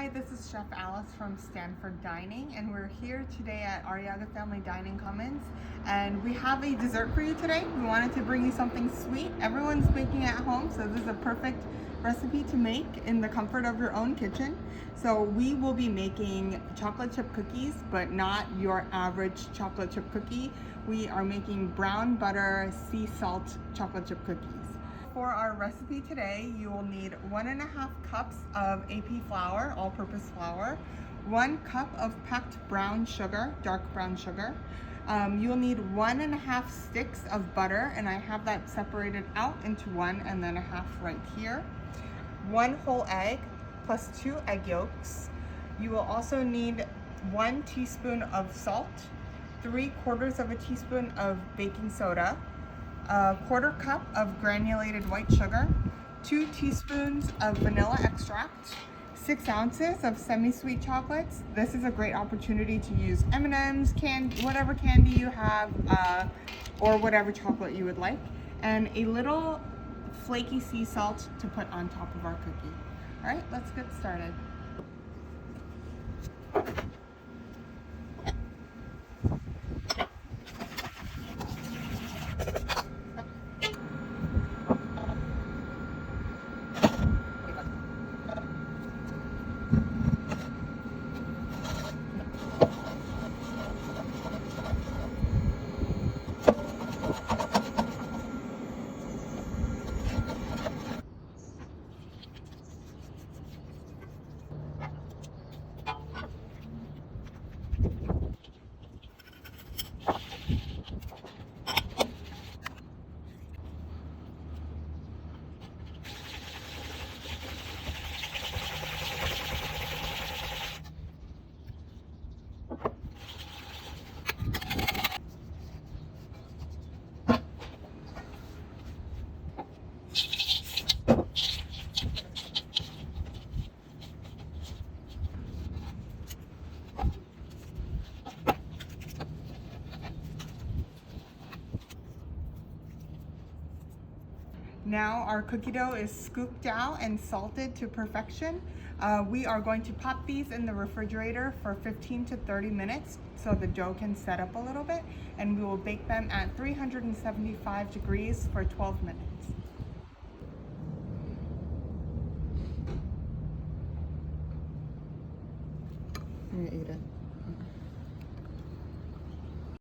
Hi, this is Chef Alice from Stanford Dining, and we're here today at Ariaga Family Dining Commons, and we have a dessert for you today. We wanted to bring you something sweet. Everyone's making at home, so this is a perfect recipe to make in the comfort of your own kitchen. So we will be making chocolate chip cookies, but not your average chocolate chip cookie. We are making brown butter sea salt chocolate chip cookies. For our recipe today, you will need 1.5 cups of AP flour, all-purpose flour, 1 cup of packed brown sugar, dark brown sugar. You'll need 1.5 sticks of butter, and I have that separated out into 1 and then a half right here. 1 whole egg plus 2 egg yolks. You will also need 1 teaspoon of salt, 3/4 of a teaspoon of baking soda, a 1/4 cup of granulated white sugar, 2 teaspoons of vanilla extract, 6 ounces of semi-sweet chocolates. This is a great opportunity to use M&Ms, candy, whatever candy you have, or whatever chocolate you would like, and a little flaky sea salt to put on top of our cookie. All right, let's get started. Now our cookie dough is scooped out and salted to perfection. We are going to pop these in the refrigerator for 15 to 30 minutes so the dough can set up a little bit, and we will bake them at 375 degrees for 12 minutes. I'm gonna eat it.